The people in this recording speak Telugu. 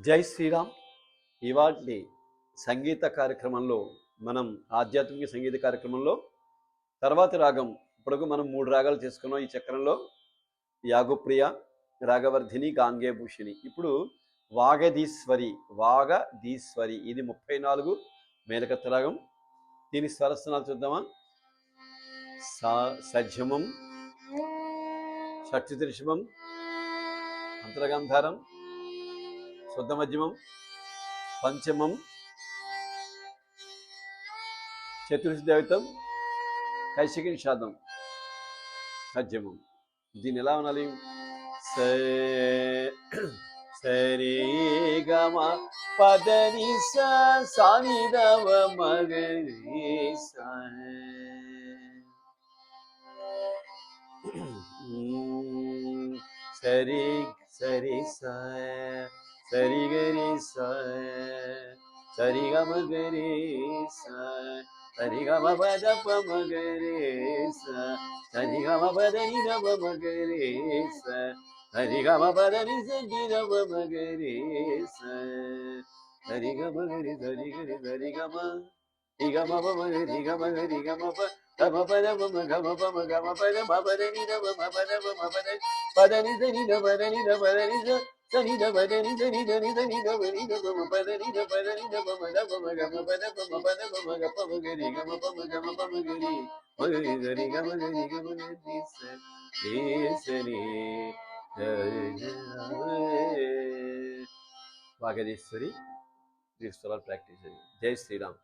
జై శ్రీరామ్. ఇవాటి సంగీత కార్యక్రమంలో మనం ఆధ్యాత్మిక సంగీత కార్యక్రమంలో తర్వాతి రాగం ఇప్పటికు మనం 3 రాగాలు చేసుకున్నాం. ఈ చక్రంలో యాగుప్రియ, రాగవర్ధిని, గాంగే భూషిణి. ఇప్పుడు వాగధీశ్వరి ఇది 34 మేలకత్త రాగం. దీని స్వరస్థానాలు చూద్దామా. సజ్జమం, షట్టు త్రిశుభం, అంతరగంధారం, శుద్ధ మధ్యమం, పంచమం, చతుర్షి దైవతం, కైశికి నిషాదం, మధ్యమం. దీన్ని ఎలా ఉనాలి? సరి గమ పదని సాని దవ మగరి సరి సరి సరి గరి సరి గమ గరి సరి గమ పద పమగరి సరి గమ పదని నవ మగరి సరి గమ పదని సరి నవ మగరి సరి గమ గరి సరి గరి సరి గమ గమ మగరి గమ గరి గమ పమ పద మమ గమ పమ గమ పద మపదని నవ మపద మపద పదని సరి న పదని న పదని సని న పదని సని దని సని న పని న పమ పదని న పదని న పమ ద పమ గమ పద పమ పద పమ గ పమ గరి గమ పమ గమ పమ గరి మగరి సరి గమ గరి గమ గరి సరి వాగధీశ్వరి. దీని స్వరాలు ప్రాక్టీస్ చేయండి. జై శ్రీరామ్.